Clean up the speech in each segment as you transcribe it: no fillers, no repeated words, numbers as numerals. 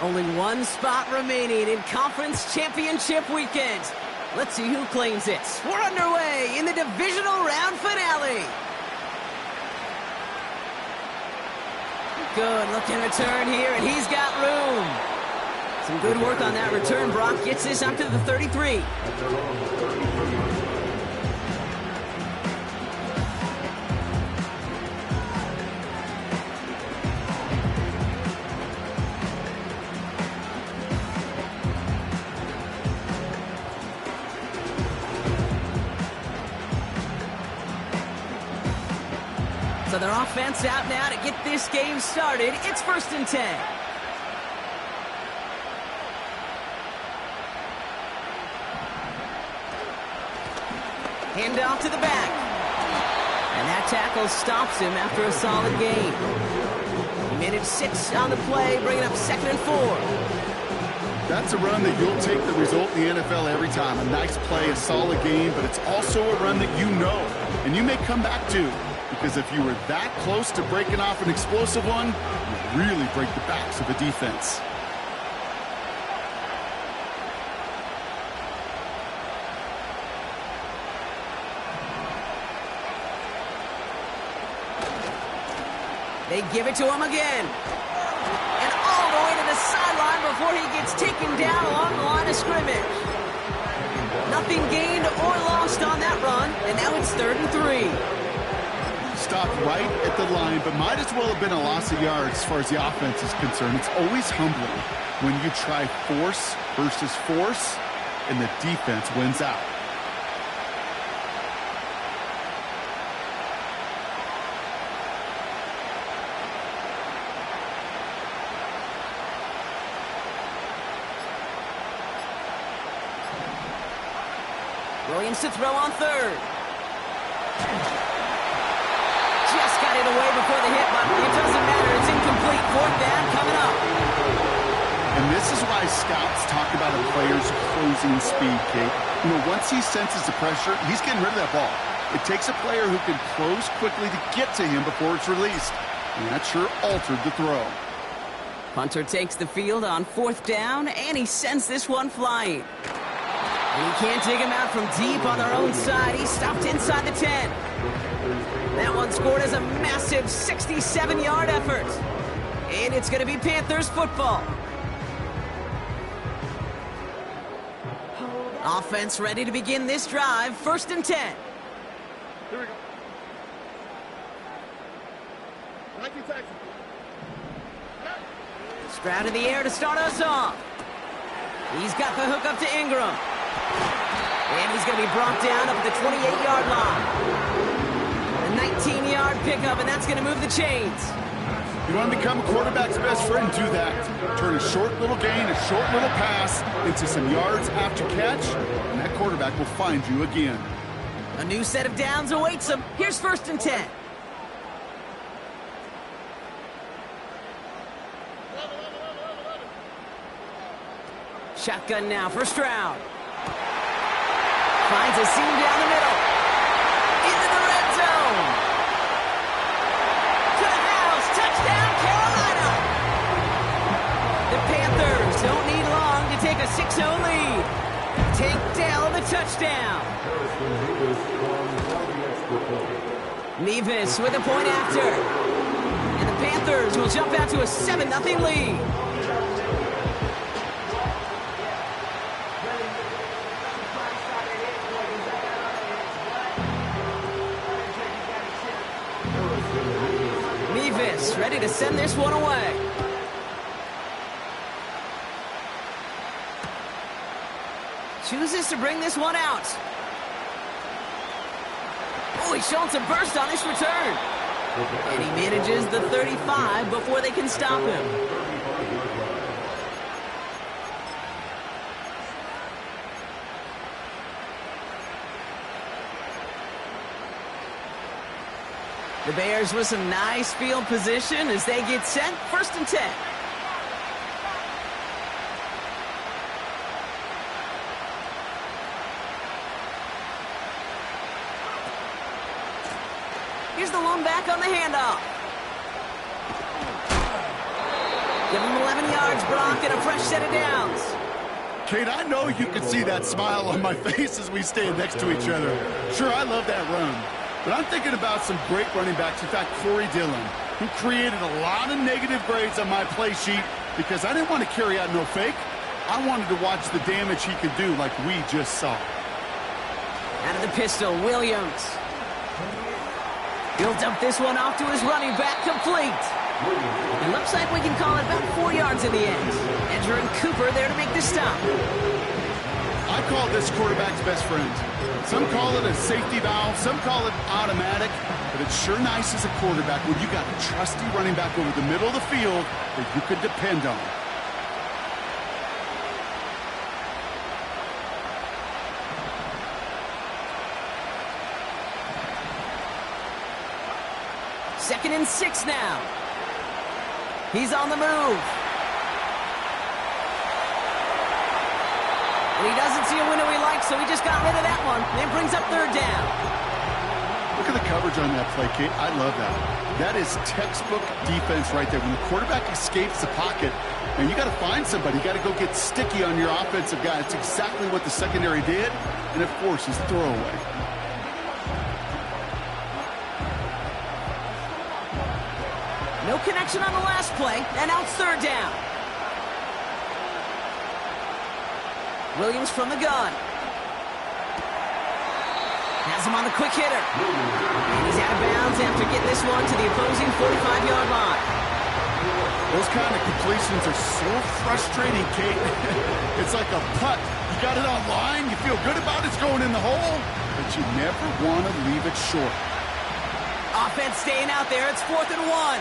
Only one spot remaining in Conference Championship weekend. Let's see who claims it. We're underway in the divisional round finale. Good looking return here, and he's got room. Some good work on that return. Brock gets this up to the 33. So their offense out now to get this game started. It's 1st and 10. Hand off to the back. And that tackle stops him after a solid gain. He managed 6 on the play, bringing up 2nd and 4. That's a run that you'll take the result in the NFL every time. A nice play, a solid game, but it's also a run that you know and you may come back to. Because if you were that close to breaking off an explosive one, you really break the backs of a defense. They give it to him again. And all the way to the sideline before he gets taken down along the line of scrimmage. Nothing gained or lost on that run, and now it's 3rd and 3. Stopped right at the line, but might as well have been a loss of yards as far as the offense is concerned. It's always humbling when you try force versus force, and the defense wins out. Williams to throw on 3rd. Just got it away before the hit, but it doesn't matter. It's incomplete. 4th down coming up. And this is why scouts talk about a player's closing speed, Kate. You know, once he senses the pressure, he's getting rid of that ball. It takes a player who can close quickly to get to him before it's released. And that sure altered the throw. Punter takes the field on 4th down, and he sends this one flying. And he can't dig him out from deep on their own side. He stopped inside the 10. That one scored as a massive 67-yard effort. And it's going to be Panthers football. Offense ready to begin this drive. 1st and 10. Here we go. Stroud in the air to start us off. He's got the hook up to Ingram. And he's going to be brought down up at the 28-yard line. A 19-yard pickup, and that's going to move the chains. You want to become a quarterback's best friend? Do that. Turn a short little gain, a short little pass into some yards after catch, and that quarterback will find you again. A new set of downs awaits him. Here's 1st and 10. Shotgun now for Stroud. Finds a seam down the middle. Into the red zone. To the house. Touchdown, Carolina. The Panthers don't need long to take a 6-0 lead. Tank Dell the touchdown. Nevis with a point after. And the Panthers will jump out to a 7-0 lead. Nevis ready to send this one away. Chooses to bring this one out. Oh, he's showing some burst on his return. And he manages the 35 before they can stop him. The Bears with some nice field position as they get set. 1st and 10. Here's the lone back on the handoff. Give him 11 yards, Brock, and a fresh set of downs. Kate, I know you can see that smile on my face as we stand next to each other. Sure, I love that run. But I'm thinking about some great running backs. In fact, Corey Dillon, who created a lot of negative grades on my play sheet because I didn't want to carry out no fake. I wanted to watch the damage he could do like we just saw. Out of the pistol, Williams. He'll dump this one off to his running back, complete. It looks like we can call it about 4 yards in the end. Entering Cooper there to make the stop. I call this quarterback's best friend. Some call it a safety valve, some call it automatic, but it's sure nice as a quarterback when you got a trusty running back over the middle of the field that you could depend on. Second and 6 now. He's on the move. And he doesn't see a window he likes, so he just got rid of that one. And brings up third down. Look at the coverage on that play, Kate. I love that. That is textbook defense right there. When the quarterback escapes the pocket, and you got to find somebody. You got to go get sticky on your offensive guy. That's exactly what the secondary did, and it forces the throwaway. No connection on the last play, and now it's third down. Williams from the gun. Has him on the quick hitter. And he's out of bounds after getting this one to the opposing 45-yard line. Those kind of completions are so frustrating, Kate. It's like a putt. You got it on line, you feel good about it's going in the hole, but you never want to leave it short. Offense staying out there. It's 4th and 1.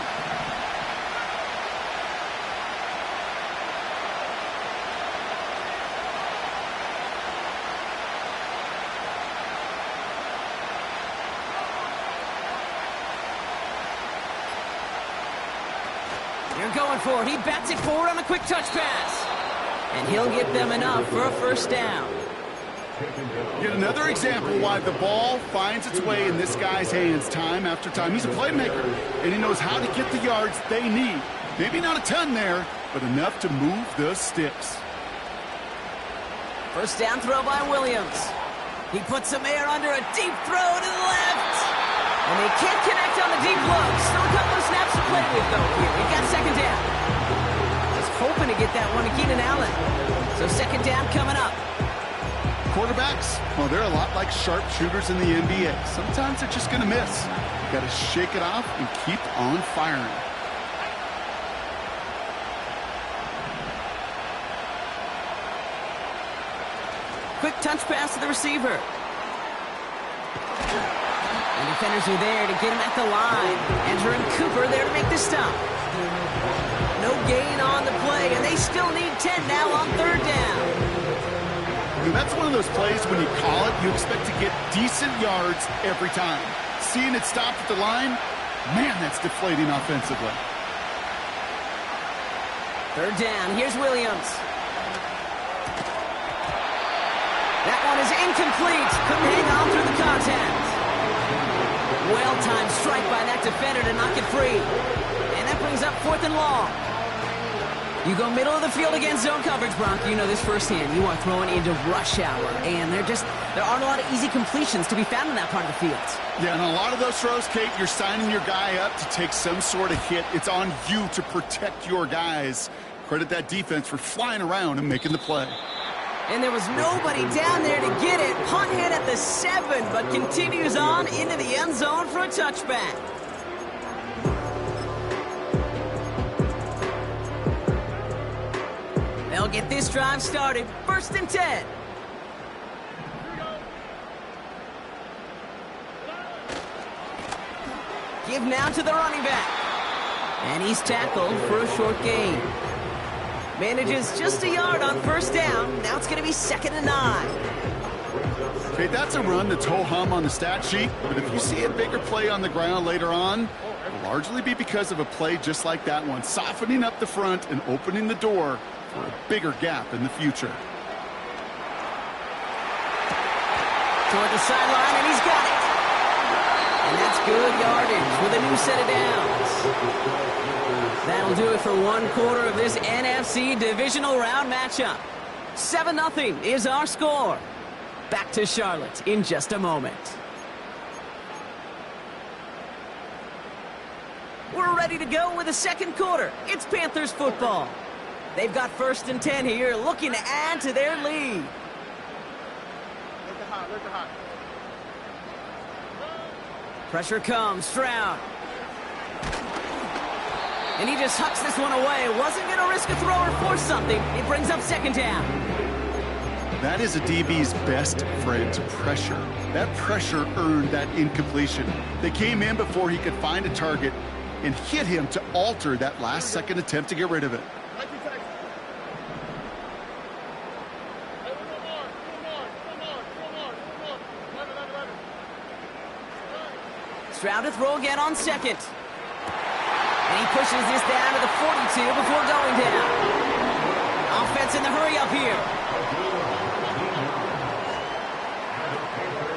They're going for it. He bats it forward on a quick touch pass. And he'll get them enough for a first down. Yet another example why the ball finds its way in this guy's hands time after time. He's a playmaker, and he knows how to get the yards they need. Maybe not a ton there, but enough to move the sticks. First down throw by Williams. He puts some air under a deep throw to the left. And they can't connect on the deep look. Still a couple of snaps to play with, though, here. He got second down. Just hoping to get that one to Keenan Allen. So second down coming up. Quarterbacks, well, they're a lot like sharpshooters in the NBA. Sometimes they're just going to miss. You got to shake it off and keep on firing. Quick touch pass to the receiver. And defenders are there to get him at the line. Entering Cooper there to make the stop. No gain on the play, and they still need 10 now on third down. That's one of those plays when you call it, you expect to get decent yards every time. Seeing it stop at the line, man, that's deflating offensively. Third down, here's Williams. That one is incomplete. Couldn't hang on through the contact. Well-timed strike by that defender to knock it free. And that brings up 4th and long. You go middle of the field against zone coverage, Brock. You know this firsthand. You are throwing into rush hour, and there aren't a lot of easy completions to be found in that part of the field. Yeah, and a lot of those throws, Kate, you're signing your guy up to take some sort of hit. It's on you to protect your guys. Credit that defense for flying around and making the play. And there was nobody down there to get it. Punt hit at the 7, but continues on into the end zone for a touchback. They'll get this drive started. 1st and 10. Give now to the running back. And he's tackled for a short gain. Manages just a yard on first down. Now it's going to be 2nd and 9. Okay, that's a run that's ho-hum on the stat sheet, but if you see a bigger play on the ground later on, it'll largely be because of a play just like that one, softening up the front and opening the door for a bigger gap in the future. Toward the sideline, and he's got it. And that's good yardage with a new set of downs. That'll That'll do it for one quarter of this NFC divisional round matchup. 7-0 is our score. Back to Charlotte in just a moment. We're ready to go with the second quarter. It's Panthers football. They've got 1st and 10 here, looking to add to their lead. Pressure comes, Stroud. And he just hucks this one away. Wasn't going to risk a throw or force something. It brings up 2nd down. That is a DB's best friend, pressure. That pressure earned that incompletion. They came in before he could find a target and hit him to alter that last-second attempt to get rid of it. Stroud to throw again on 2nd. And he pushes this down to the 42 before going down. Offense in the hurry up here.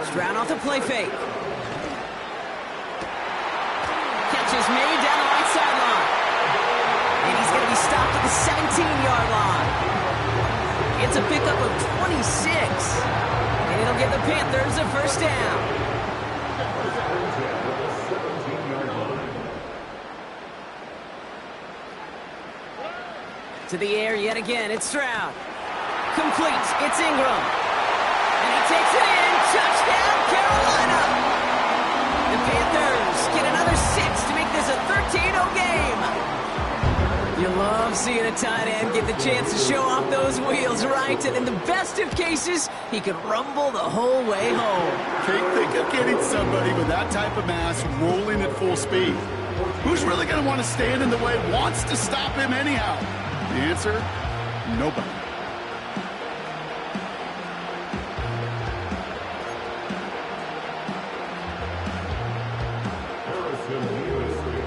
Stroud off the play fake. Catch is made down the right sideline. And he's going to be stopped at the 17-yard line. It's a pickup of 26. And it'll give the Panthers a 1st down. To the air yet again, it's Stroud. Complete, it's Ingram. And he takes it in, touchdown Carolina! The Panthers get another 6 to make this a 13-0 game. You love seeing a tight end get the chance to show off those wheels, right? And in the best of cases, he could rumble the whole way home. Can't think of getting somebody with that type of mass rolling at full speed. Who's really going to want to stand in the way, wants to stop him anyhow? The answer, nobody.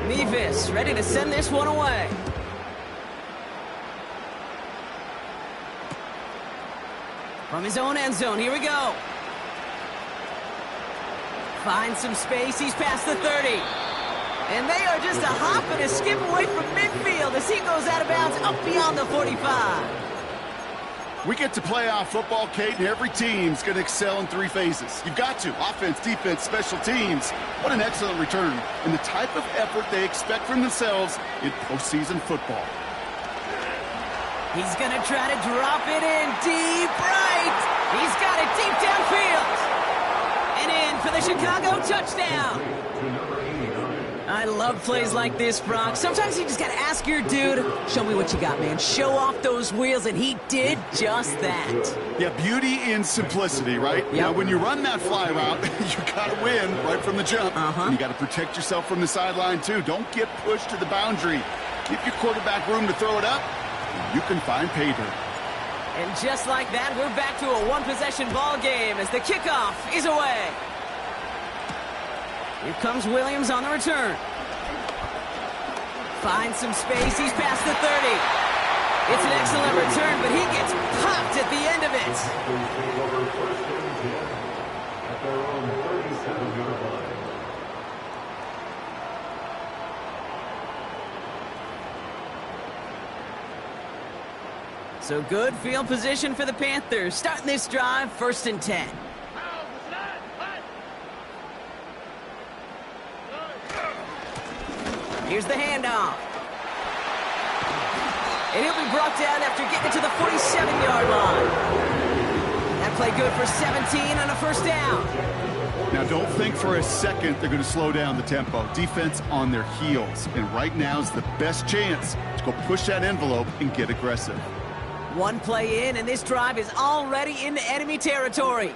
Nevis ready to send this one away. From his own end zone, here we go. Finds some space, he's past the 30. And they are just a hop and a skip away from midfield as he goes out of bounds up beyond the 45. We get to playoff football, Kate, and every team's going to excel in 3 phases. You've got to. Offense, defense, special teams. What an excellent return. And the type of effort they expect from themselves in postseason football. He's going to try to drop it in deep right. He's got it deep downfield. And in for the Chicago touchdown. I love plays like this, Brock. Sometimes you just got to ask your dude, show me what you got, man. Show off those wheels, and he did just that. Yeah, beauty in simplicity, right? Yep. Now, when you run that fly route, you got to win right from the jump. And you got to protect yourself from the sideline, too. Don't get pushed to the boundary. Give your quarterback room to throw it up, and you can find pay dirt. And just like that, we're back to a one-possession ball game as the kickoff is away. Here comes Williams on the return. Finds some space. He's past the 30. It's an excellent return, but he gets popped at the end of it. So good field position for the Panthers. Starting this drive, 1st and 10. Here's the handoff. And he'll be brought down after getting to the 47-yard line. That play good for 17 on a 1st down. Now, don't think for a second they're going to slow down the tempo. Defense on their heels. And right now is the best chance to go push that envelope and get aggressive. One play in, and this drive is already into enemy territory.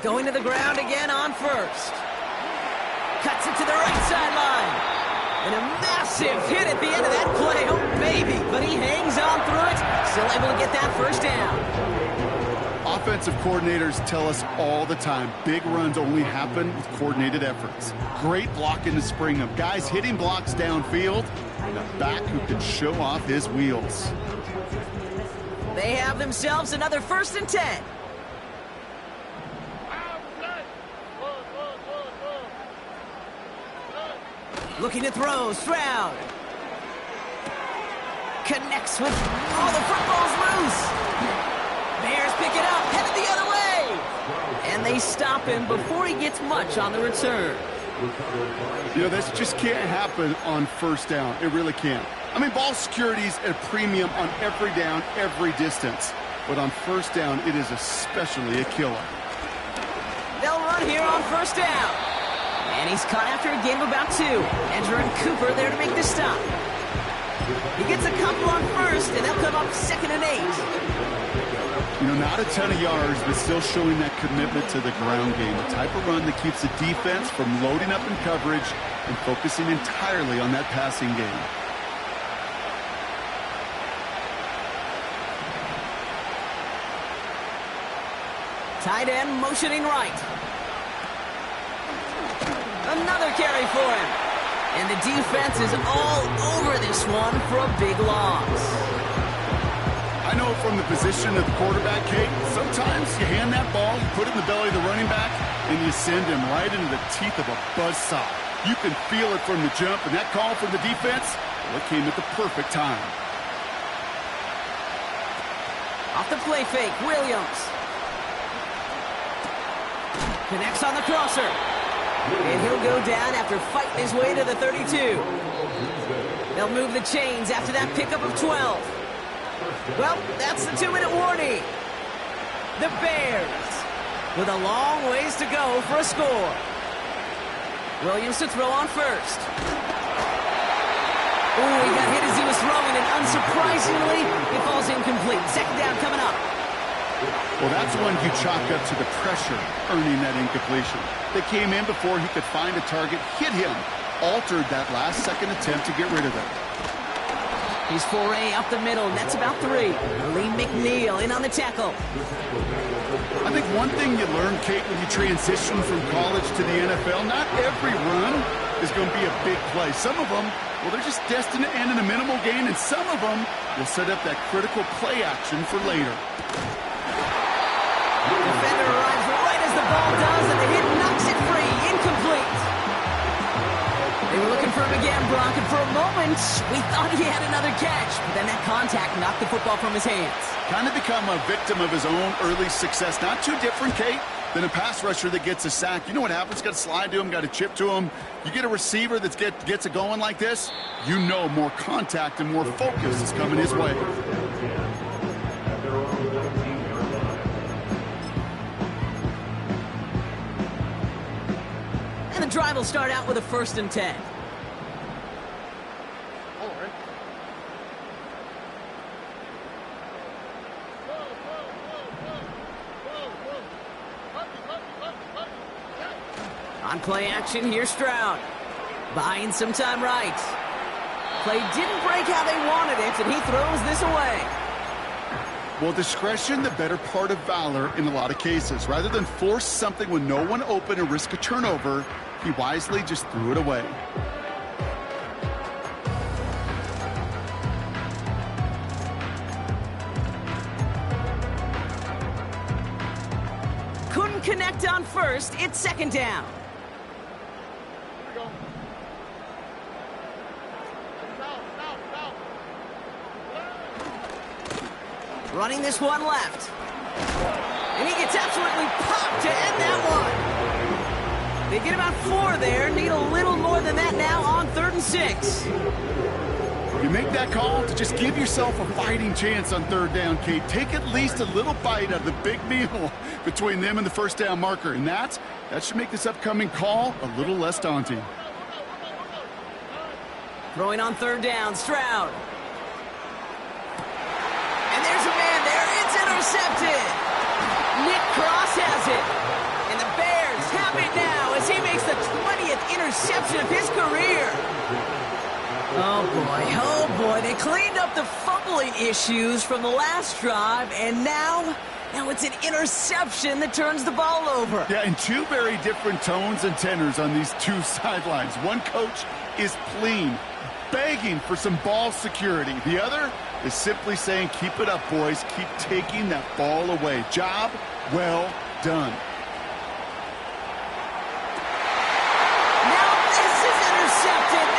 Going to the ground again on 1st. Cuts it to the right sideline. And a massive hit at the end of that play. Oh, baby. But he hangs on through it. Still able to get that 1st down. Offensive coordinators tell us all the time, big runs only happen with coordinated efforts. Great blocking to spring them. Guys hitting blocks downfield. And a back who can show off his wheels. They have themselves another 1st and 10. Looking to throw, Stroud. Connects with, the football's loose. Bears pick it up, headed the other way. And they stop him before he gets much on the return. You know, this just can't happen on first down. It really can't. I mean, ball security's at a premium on every down, every distance. But on first down, it is especially a killer. They'll run here on first down. And he's caught after a gain of about 2. Edger and Cooper there to make the stop. He gets a couple on first, and they'll come up 2nd and 8. You know, not a ton of yards, but still showing that commitment to the ground game. The type of run that keeps the defense from loading up in coverage and focusing entirely on that passing game. Tight end motioning right. Another carry for him. And the defense is all over this one for a big loss. I know from the position of the quarterback, Kate, sometimes you hand that ball, you put it in the belly of the running back, and you send him right into the teeth of a buzzsaw. You can feel it from the jump, and that call from the defense, well, it came at the perfect time. Off the play fake, Williams. Connects on the crosser. And he'll go down after fighting his way to the 32. They'll move the chains after that pickup of 12. Well, that's the 2-minute warning. The Bears with a long ways to go for a score. Williams to throw on first. Ooh, he got hit as he was throwing, and unsurprisingly, it falls incomplete. 2nd down coming up. Well, that's one you chalk up to the pressure earning that incompletion. They came in before he could find a target, hit him, altered that last-second attempt to get rid of it. He's foray up the middle, and that's about 3. Lee McNeil in on the tackle. I think one thing you learn, Kate, when you transition from college to the NFL, not every run is going to be a big play. Some of them, well, they're just destined to end in a minimal gain, and some of them will set up that critical play action for later. Defender arrives right as the ball does, and the hit knocks it free. Incomplete. They were looking for him again, Brock, and for a moment, we thought he had another catch. But then that contact knocked the football from his hands. Kind of become a victim of his own early success. Not too different, Kate, than a pass rusher that gets a sack. You know what happens? Got to slide to him, got to chip to him. You get a receiver that gets it going like this, you know more contact and more focus is coming his way. And the drive will start out with a 1st and 10. On play action, here's Stroud. Buying some time right. Play didn't break how they wanted it, and he throws this away. Well, discretion, the better part of valor in a lot of cases. Rather than force something with no one open and risk a turnover, he wisely just threw it away. Couldn't connect on first. It's 2nd down. Running this one left. And he gets absolutely popped to end that one. They get about 4 there. Need a little more than that now on 3rd and 6. You make that call to just give yourself a fighting chance on 3rd down, Kate. Take at least a little bite out of the big meal between them and the 1st down marker. And that should make this upcoming call a little less daunting. Throwing on 3rd down, Stroud. And there's a man there. It's intercepted. Nick Cross has it. And the Bears have it now as he makes the 20th interception of his career. Oh boy, they cleaned up the fumbling issues from the last drive, and now it's an interception that turns the ball over. Yeah, and 2 very different tones and tenors on these 2 sidelines. One coach is pleading, begging for some ball security. The other is simply saying, keep it up, boys. Keep taking that ball away. Job well done. Now this is intercepted.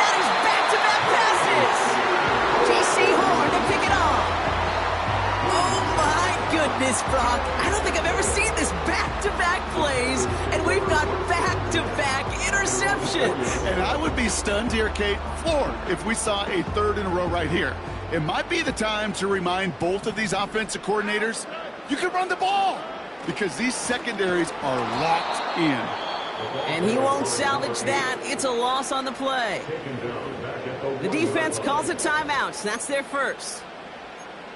goodness, Brock. I don't think I've ever seen this back-to-back plays, and we've got back-to-back interceptions. And I would be stunned here, Kate, floored, if we saw a third in a row right here. It might be the time to remind both of these offensive coordinators, you can run the ball, because these secondaries are locked in. And he won't salvage that. It's a loss on the play. The defense calls a timeout. That's their first.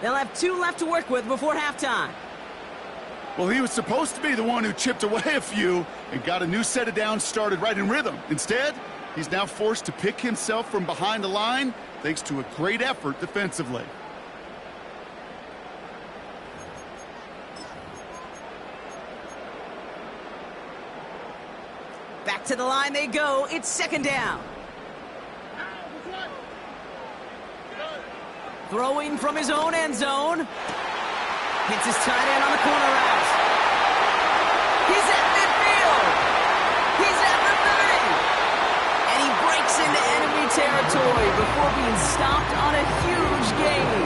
They'll have 2 left to work with before halftime. Well, he was supposed to be the one who chipped away a few and got a new set of downs started right in rhythm. Instead, he's now forced to pick himself from behind the line thanks to a great effort defensively. Back to the line they go. It's second down. Throwing from his own end zone. Hits his tight end on the corner route. He's at midfield. He's at the 30. And he breaks into enemy territory before being stopped on a huge gain.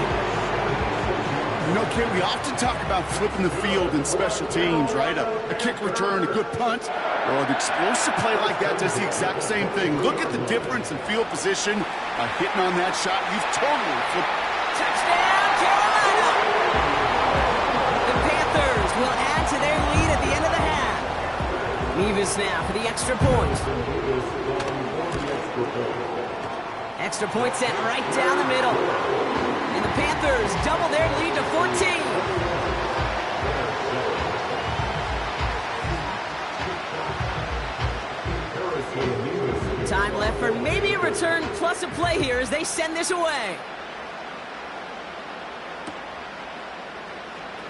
You know, Kate, we often talk about flipping the field in special teams, right? A kick return, a good punt. Well, an explosive play like that does the exact same thing. Look at the difference in field position by hitting on that shot. You've totally flipped. Touchdown, Carolina! The Panthers will add to their lead at the end of the half. Mevis now for the extra point. Extra point sent right down the middle. And the Panthers double their lead to 14. Time left for maybe a return plus a play here as they send this away.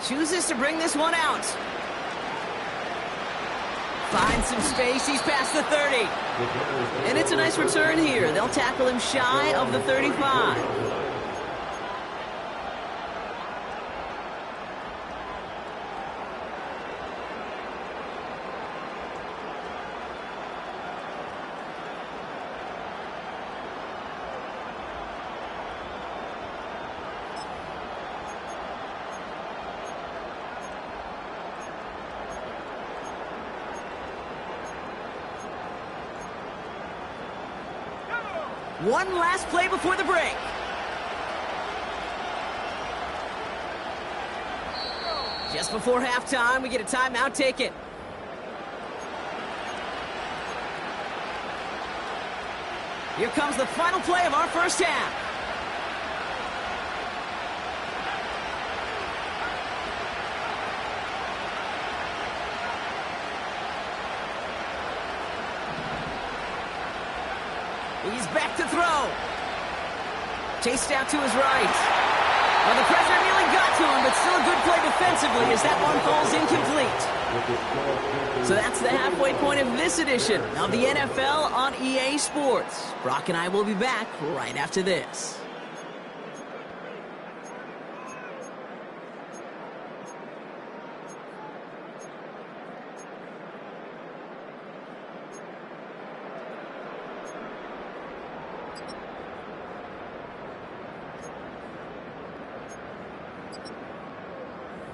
Chooses to bring this one out. Finds some space. He's past the 30. And it's a nice return here. They'll tackle him shy of the 35. One last play before the break. Just before halftime, we get a timeout taken. Here comes the final play of our first half. He's back to throw. Chased out to his right. Well, the pressure nearly got to him, but still a good play defensively as that one falls incomplete. So that's the halfway point of this edition of the NFL on EA Sports. Brock and I will be back right after this.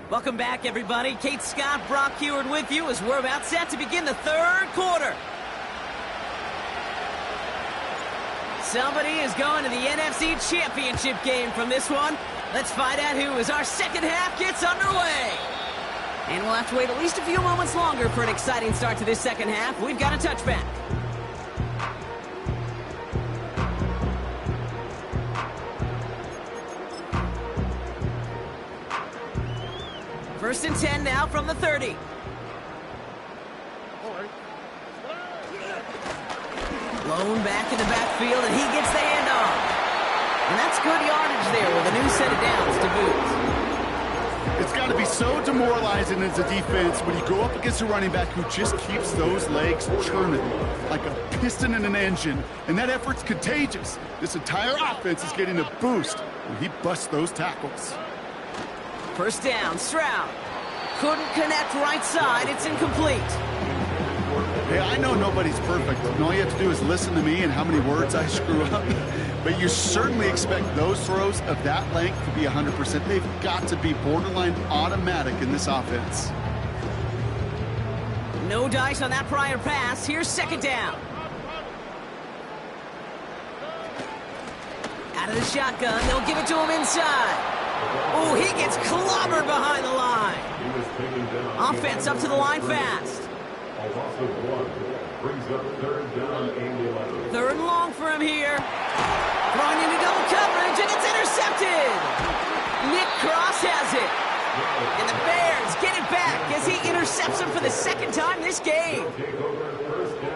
Welcome back, everybody. Kate Scott, Brock Heward with you as we're about set to begin the third quarter. Somebody is going to the NFC Championship game from this one. Let's find out who as our second half gets underway. And we'll have to wait at least a few moments longer for an exciting start to this second half. We've got a touchback. First and 10 now from the 30. Blown back in the backfield, and he gets the handoff. And that's good yardage there with a new set of downs to boot. It's got to be so demoralizing as a defense when you go up against a running back who just keeps those legs churning like a piston in an engine. And that effort's contagious. This entire offense is getting a boost when he busts those tackles. First down, Stroud. Couldn't connect right side. It's incomplete. Hey, I know nobody's perfect, and all you have to do is listen to me and how many words I screw up. But you certainly expect those throws of that length to be 100%. They've got to be borderline automatic in this offense. No dice on that prior pass. Here's second down. Out of the shotgun, they'll give it to him inside. Oh, he gets clobbered behind the line. Offense up to the line fast. Third and long for him here. Throwing into double coverage, and it's intercepted. Nick Cross has it. And the Bears get it back as he intercepts him for the second time this game.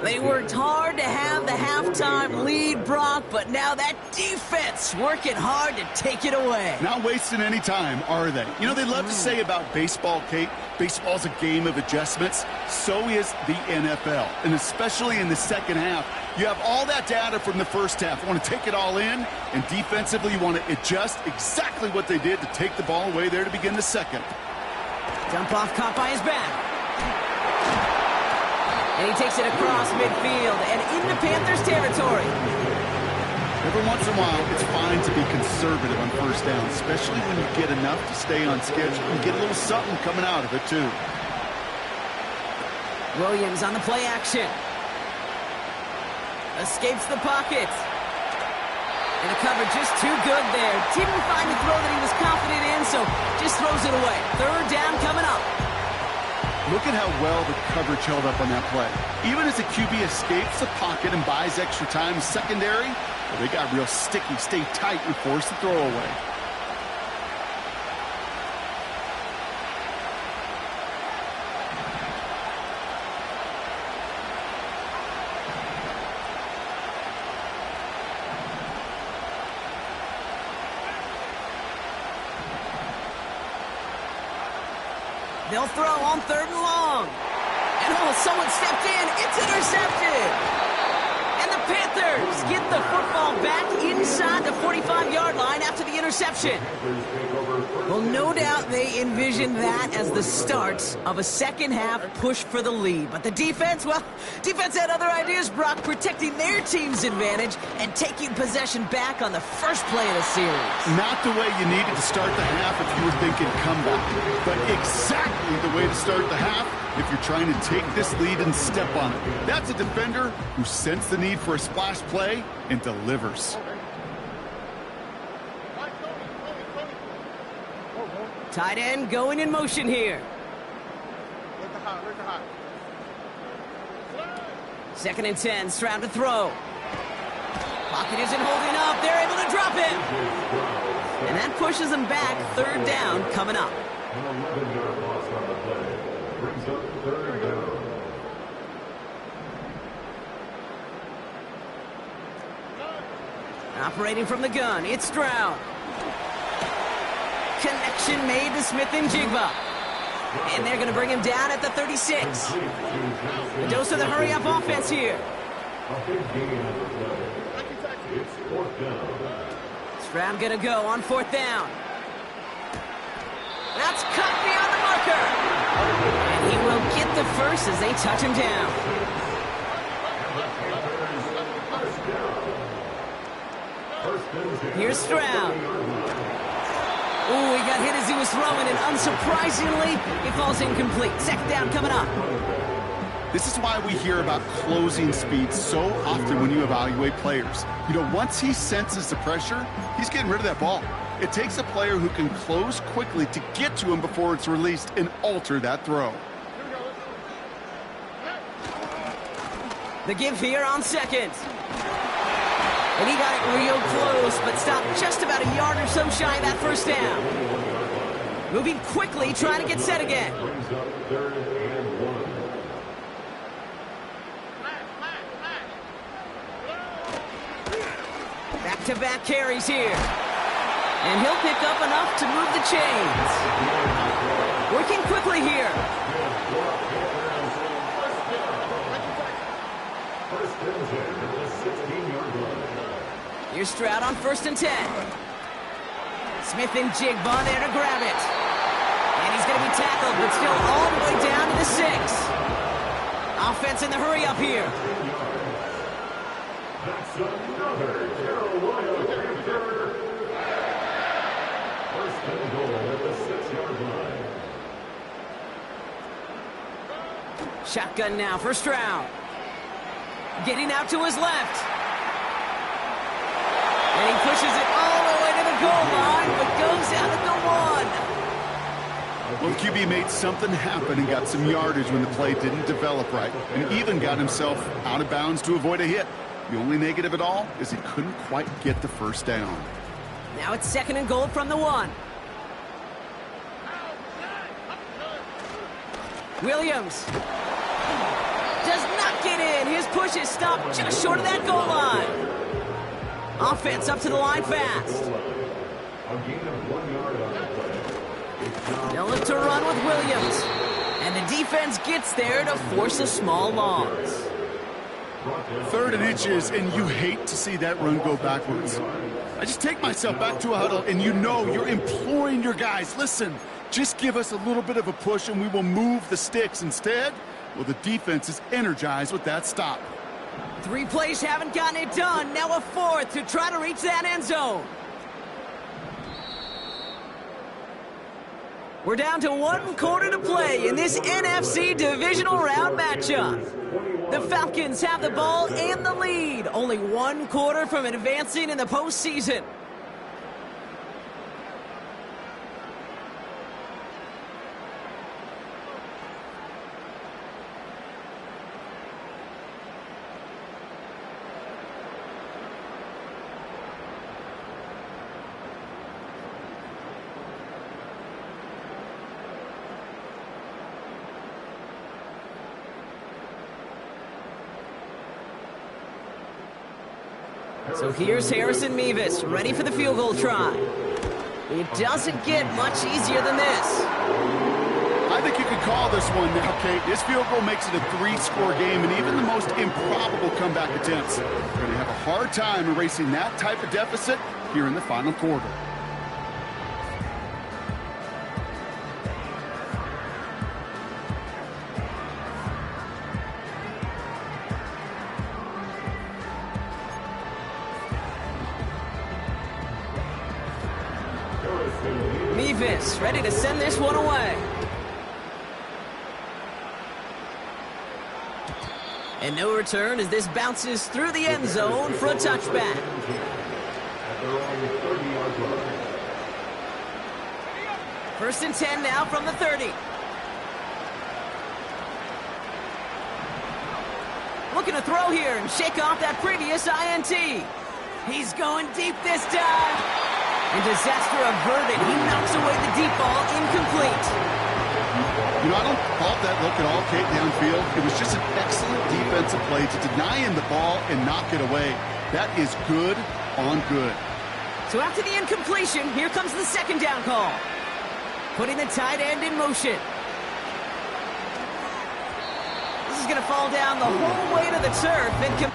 They worked hard to have the halftime lead, Brock, but now that defense working hard to take it away. Not wasting any time, are they? You know, they love to say about baseball, Kate, baseball's a game of adjustments. So is the NFL, and especially in the second half. You have all that data from the first half. You want to take it all in, and defensively you want to adjust exactly what they did to take the ball away there to begin the second. Dump off caught by his back. And he takes it across midfield and into Panthers territory. Every once in a while, it's fine to be conservative on first down, especially when you get enough to stay on schedule and get a little something coming out of it, too. Williams on the play action. Escapes the pocket. And the coverage just too good there. Didn't find the throw that he was confident in, so just throws it away. Third down coming up. Look at how well the coverage held up on that play. Even as the QB escapes the pocket and buys extra time secondary, well, they got real sticky, stay tight, and force the throw away. They'll throw on third and long. And someone stepped in. It's intercepted. And the Panthers get the football back inside the 45-yard line after the interception. Well, no doubt they envisioned that as the start of a second-half push for the lead. But the defense, well, defense had other ideas, Brock, protecting their team's advantage and taking possession back on the first play of the series. Not the way you needed to start the half if you were thinking comeback, but exactly the way to start the half if you're trying to take this lead and step on it. That's a defender who sensed the need for a splash play and delivers. Tight end going in motion here. Second and 10, Stroud to throw. Pocket isn't holding up. They're able to drop it. And that pushes them back. Third down coming up. Operating from the gun, it's Stroud. Connection made to Smith and Jigba. And they're going to bring him down at the 36. A dose of the hurry-up offense here. Stroud going to go on fourth down. That's cut beyond the marker. And he will get the first as they touch him down. Here's Stroud. Ooh, he got hit as he was throwing, and unsurprisingly, he falls incomplete. Second down coming up. This is why we hear about closing speed so often when you evaluate players. You know, once he senses the pressure, he's getting rid of that ball. It takes a player who can close quickly to get to him before it's released and alter that throw. The give here on second. And he got it real close, but stopped just about a yard or so shy of that first down. Moving quickly, trying to get set again. Back-to-back carries here. And he'll pick up enough to move the chains. Working quickly here. Here's Stroud on first and 10. Smith and Jigba there to grab it. And he's going to be tackled, but still all the way down to the 6. Offense in the hurry up here. That's another Carolina Panther. First and goal at the 6-yard line. Shotgun now for Stroud. Getting out to his left. And he pushes it all the way to the goal line, but goes out at the 1. Well, the QB made something happen and got some yardage when the play didn't develop right, and even got himself out of bounds to avoid a hit. The only negative at all is he couldn't quite get the first down. Now it's 2nd and goal from the 1. Williams does not get in. His push is stopped just short of that goal line. Offense up to the line fast. A gain of 1 yard on the play. They'll look to run with Williams. And the defense gets there to force a small loss. 3rd and inches, and you hate to see that run go backwards. I just take myself back to a huddle, and you know you're imploring your guys, listen, just give us a little bit of a push and we will move the sticks. Instead, well, the defense is energized with that stop. 3 plays haven't gotten it done. Now a 4th to try to reach that end zone. We're down to 1 quarter to play in this NFC divisional round matchup. The Falcons have the ball and the lead. Only 1 quarter from advancing in the postseason. So here's Harrison Mevis, ready for the field goal try. It doesn't get much easier than this. I think you could call this one now, Kate. This field goal makes it a 3-score game, and even the most improbable comeback attempts are going to have a hard time erasing that type of deficit here in the final quarter. Mevis ready to send this one away. And no return as this bounces through the end zone for a touchback. First and 10 now from the 30. Looking to throw here and shake off that previous INT. He's going deep this time. And disaster averted. He knocks away the deep ball, incomplete. You know, I don't fault that look at all, Kate, downfield. It was just an excellent defensive play to deny him the ball and knock it away. That is good on good. So after the incompletion, here comes the 2nd down call. Putting the tight end in motion. This is going to fall down the whole way to the turf and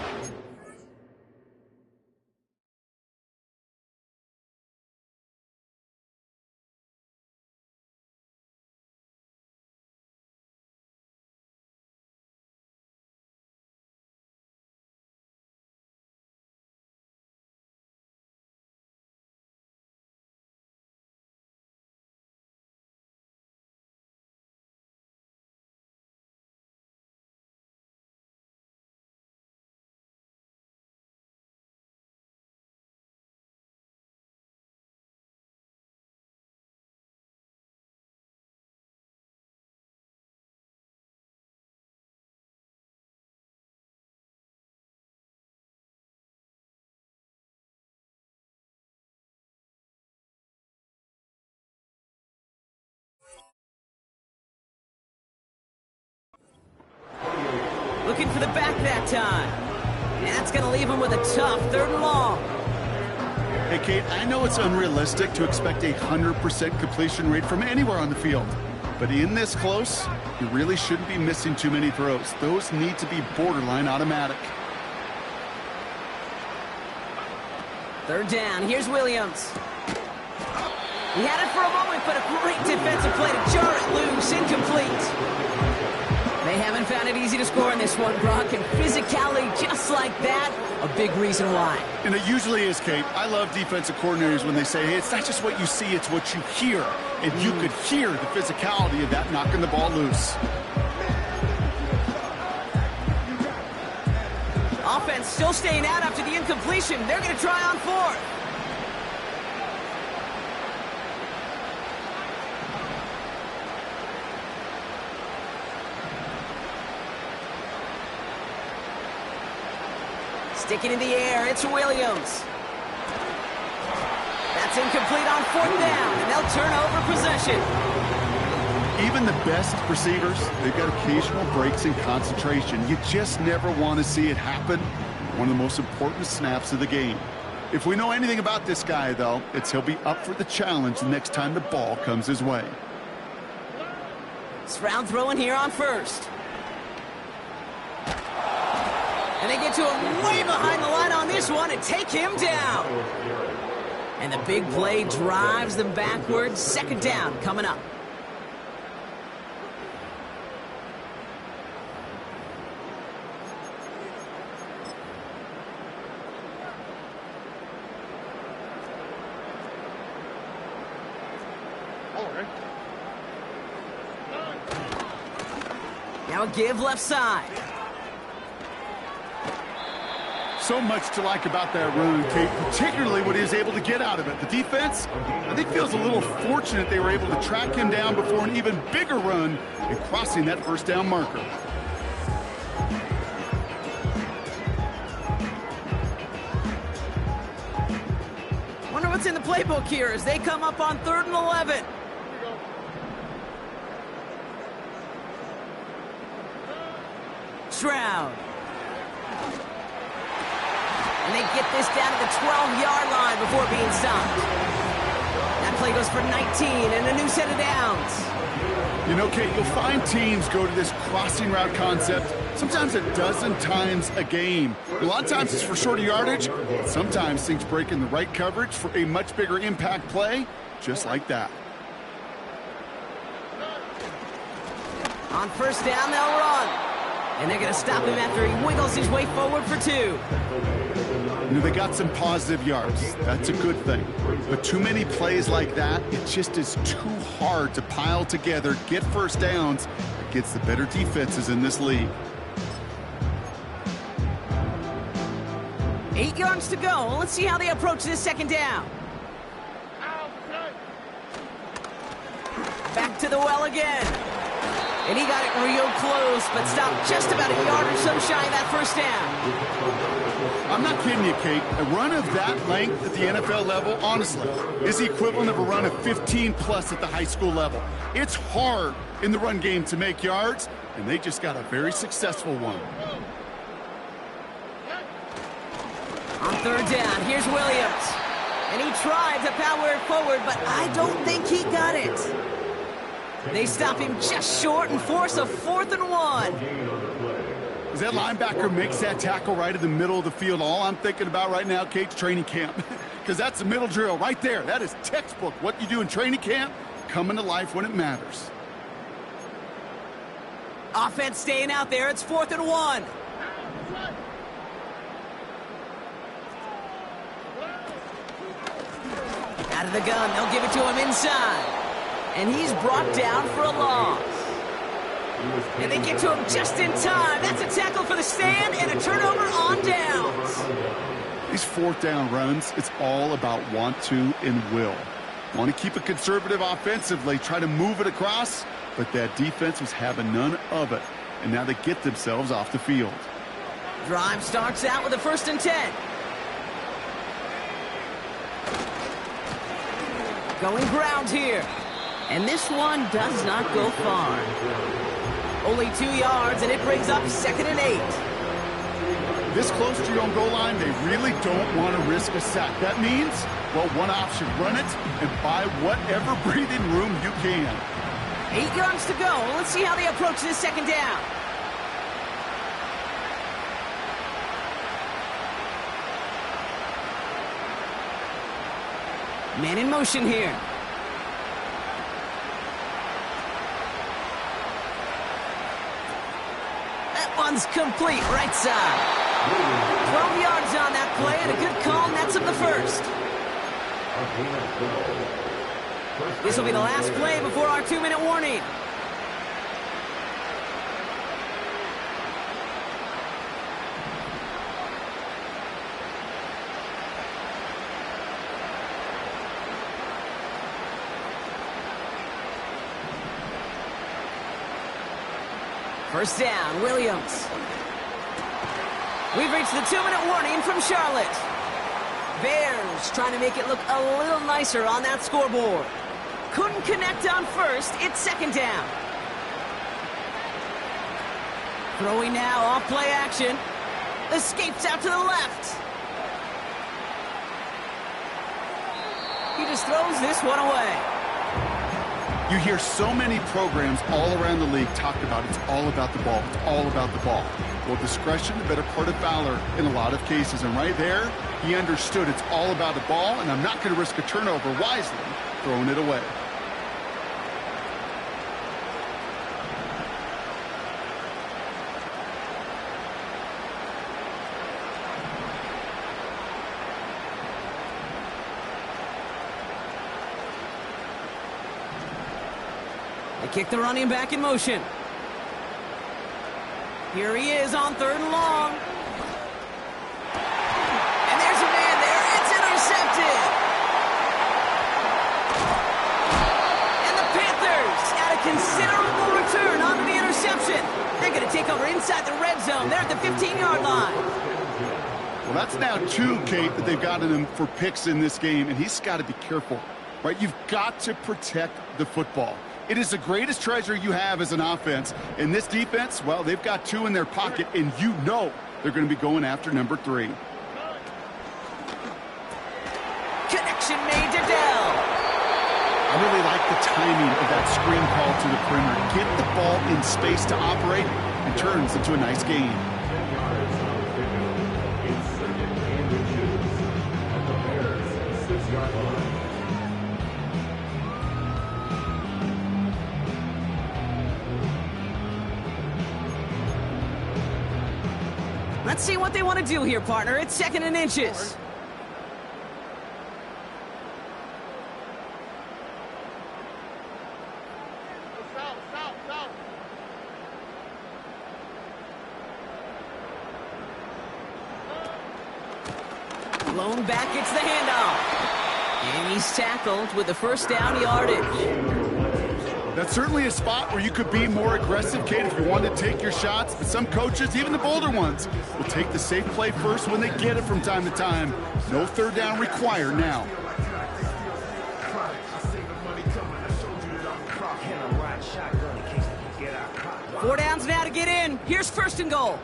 looking for the back that time. And that's going to leave him with a tough 3rd and long. Hey, Kate, I know it's unrealistic to expect a 100% completion rate from anywhere on the field. But in this close, you really shouldn't be missing too many throws. Those need to be borderline automatic. 3rd down. Here's Williams. He had it for a moment, but a great defensive play to jar it loose. Incomplete. They haven't found it easy to score in this one, Brock, and physicality just like that, a big reason why. And it usually is, Kate. I love defensive coordinators when they say, hey, it's not just what you see, it's what you hear. And you could hear the physicality of that knocking the ball loose. Offense still staying out after the incompletion. They're going to try on fourth. Sticking in the air, it's Williams. That's incomplete on fourth down, and they'll turn over possession. Even the best receivers, they've got occasional breaks in concentration. You just never want to see it happen. One of the most important snaps of the game. If we know anything about this guy, though, it's he'll be up for the challenge the next time the ball comes his way. Stroud throwing here on first. And they get to him way behind the line on this one and take him down. And the big play drives them backwards. Second down coming up. Now a give left side. So much to like about that run, Kate, particularly what he was able to get out of it. The defense, I think, feels a little fortunate they were able to track him down before an even bigger run and crossing that first down marker. Wonder what's in the playbook here as they come up on 3rd and 11. Stroud. And they get this down to the 12-yard line before being stopped. That play goes for 19 and a new set of downs. You know, Kate, you'll find teams go to this crossing route concept sometimes a dozen times a game. A lot of times it's for shorter yardage, but sometimes things break in the right coverage for a much bigger impact play, just like that. On first down, they'll run. And they're going to stop him after he wiggles his way forward for 2. You know, they got some positive yards. That's a good thing. But too many plays like that, it just is too hard to pile together, get first downs against the better defenses in this league. 8 yards to go. Let's see how they approach this second down. Back to the well again. And he got it real close, but stopped just about a yard or so shy of that first down. I'm not kidding you, Kate. A run of that length at the NFL level, honestly, is the equivalent of a run of 15-plus at the high school level. It's hard in the run game to make yards, and they just got a very successful one. On 3rd down, here's Williams. And he tried to power it forward, but I don't think he got it. They stop him just short and force a 4th and 1. As that linebacker makes that tackle right in the middle of the field, all I'm thinking about right now, Kate's training camp. Because that's the middle drill right there. That is textbook. What you do in training camp, coming to life when it matters. Offense staying out there. It's 4th and 1. Out of the gun. They'll give it to him inside. And he's brought down for a loss. And they get to him just in time. That's a tackle for the stand and a turnover on downs. These 4th down runs, it's all about want to and will. Want to keep it conservative offensively, try to move it across, but that defense was having none of it. And now they get themselves off the field. Drive starts out with a 1st and 10. Going ground here. And this one does not go far. Only 2 yards, and it brings up 2nd and 8. This close to your own goal line, they really don't want to risk a sack. That means, well, one option, run it and buy whatever breathing room you can. 8 yards to go. Let's see how they approach this second down. Man in motion here. one's complete, right side. 12 yards on that play, and a good call nets up the first. This will be the last play before our 2-minute warning. First down, Williams. We've reached the 2-minute warning from Charlotte. Bears trying to make it look a little nicer on that scoreboard. Couldn't connect on first. It's second down. Throwing now off play action. Escapes out to the left. He just throws this one away. You hear so many programs all around the league talk about it's all about the ball. It's all about the ball. Well, discretion, the better part of valor in a lot of cases. And right there, he understood it's all about the ball, and I'm not going to risk a turnover wisely, throwing it away. They kick the running back in motion. Here he is on 3rd and long. And there's a man there. It's intercepted. And the Panthers got a considerable return onto the interception. They're going to take over inside the red zone. They're at the 15-yard line. Well, that's now 2, Kate, that they've gotten him for picks in this game, and he's got to be careful, right? You've got to protect the football. It is the greatest treasure you have as an offense. In this defense, well, they've got 2 in their pocket, and you know they're going to be going after number 3. Connection made to Dell. I really like the timing of that screen call to the perimeter. Get the ball in space to operate and turns into a nice gain. Let's see what they want to do here, partner. It's 2nd and inches. Blown back gets the handoff. And he's tackled with the first down yardage. That's certainly a spot where you could be more aggressive, Kate, if you want to take your shots. But some coaches, even the bolder ones, will take the safe play first when they get it from time to time. No 3rd down required now. Four downs now to get in. Here's 1st and goal.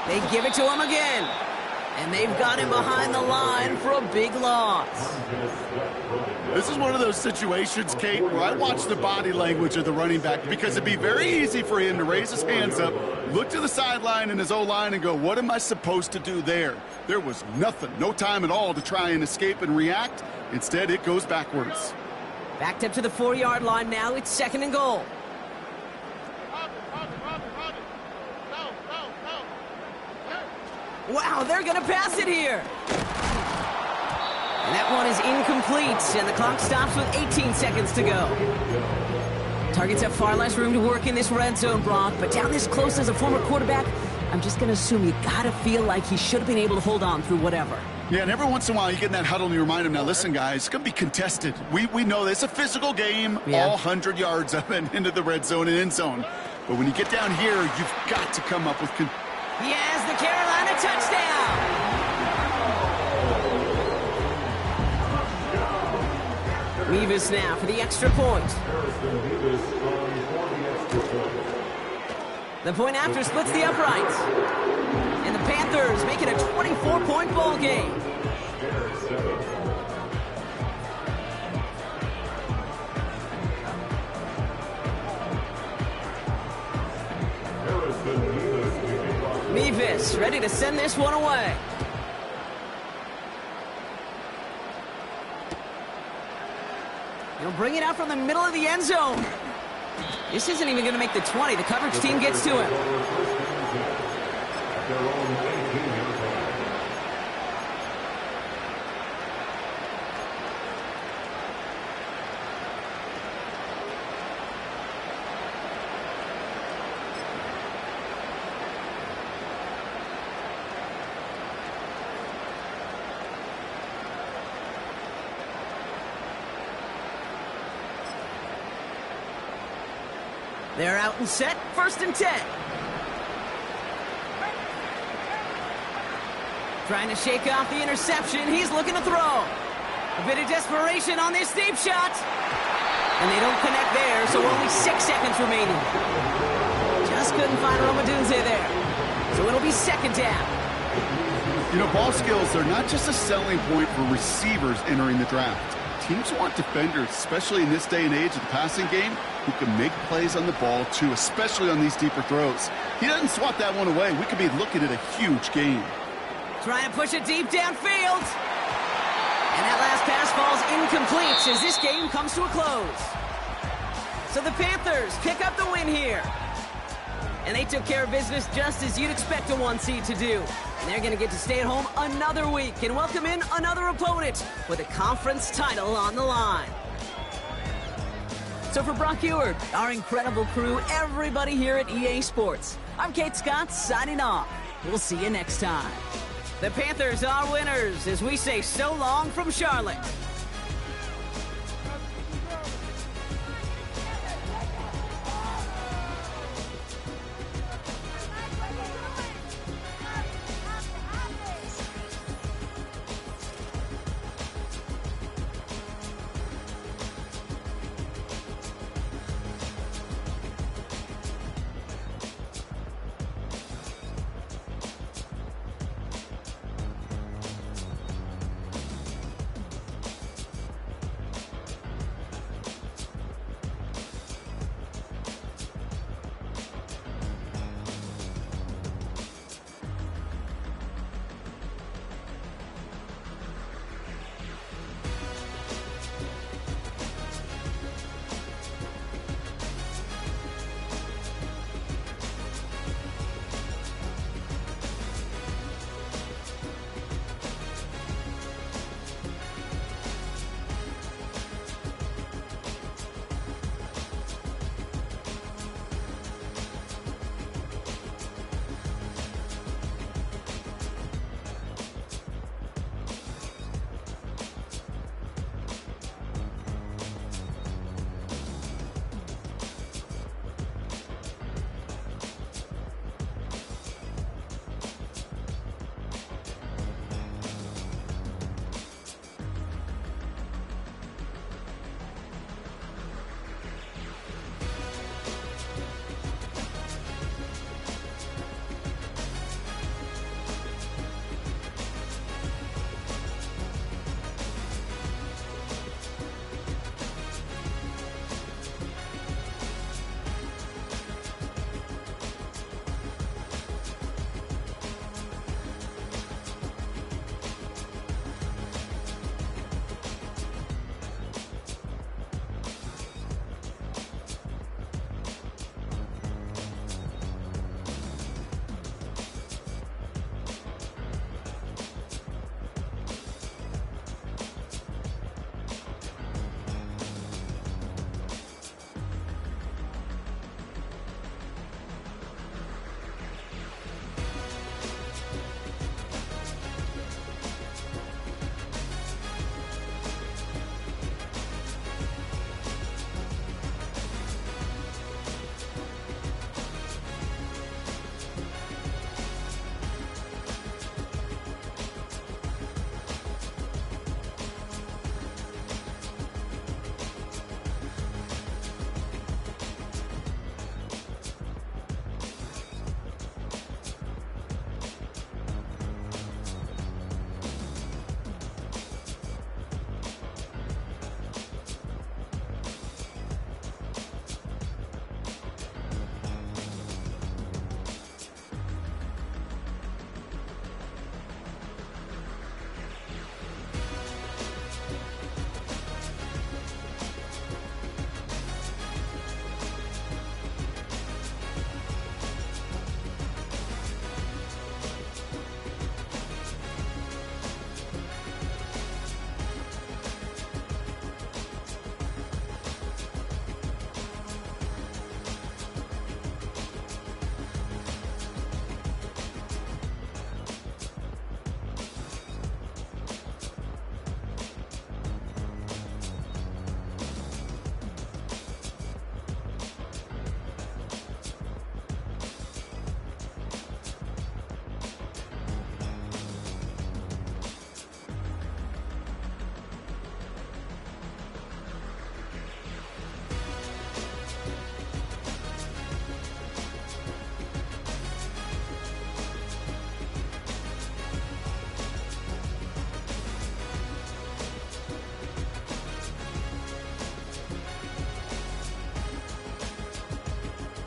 They give it to him again. And they've got him behind the line for a big loss. This is one of those situations, Kate, where I watch the body language of the running back because it'd be very easy for him to raise his hands up, look to the sideline in his O-line and go, what am I supposed to do there? There was nothing, no time at all to try and escape and react. Instead, it goes backwards. Backed up to the 4-yard line now. It's 2nd and goal. Wow, they're going to pass it here. And that one is incomplete, and the clock stops with 18 seconds to go. Targets have far less room to work in this red zone, Brock, but down this close as a former quarterback, I'm just going to assume you got to feel like he should have been able to hold on through whatever. Yeah, and every once in a while you get in that huddle and you remind him, now listen, guys, it's going to be contested. We know this. It's a physical game, all 100 yards up and into the red zone and end zone. But when you get down here, you've got to come up with... He has the Carolina touchdown. Levis now for the extra point. The point after splits the uprights. And the Panthers make it a 24-point ball game. Levis Davis ready to send this one away. He'll bring it out from the middle of the end zone. This isn't even going to make the 20. The coverage team gets to him. Their own 18-yard line. They're out and set, 1st and 10. Trying to shake off the interception. He's looking to throw. A bit of desperation on this deep shot. And they don't connect there, so only 6 seconds remaining. Just couldn't find Romadunze there. So it'll be 2nd down. You know, ball skills are not just a selling point for receivers entering the draft. Teams want defenders, especially in this day and age of the passing game, who can make plays on the ball, too, especially on these deeper throws. He doesn't swat that one away. We could be looking at a huge game. Trying to push it deep downfield. And that last pass falls incomplete as this game comes to a close. So the Panthers pick up the win here. And they took care of business just as you'd expect a 1 seed to do. And they're going to get to stay at home another week and welcome in another opponent with a conference title on the line. So for Brock Ewart, our incredible crew, everybody here at EA Sports, I'm Kate Scott signing off. We'll see you next time. The Panthers are winners as we say so long from Charlotte.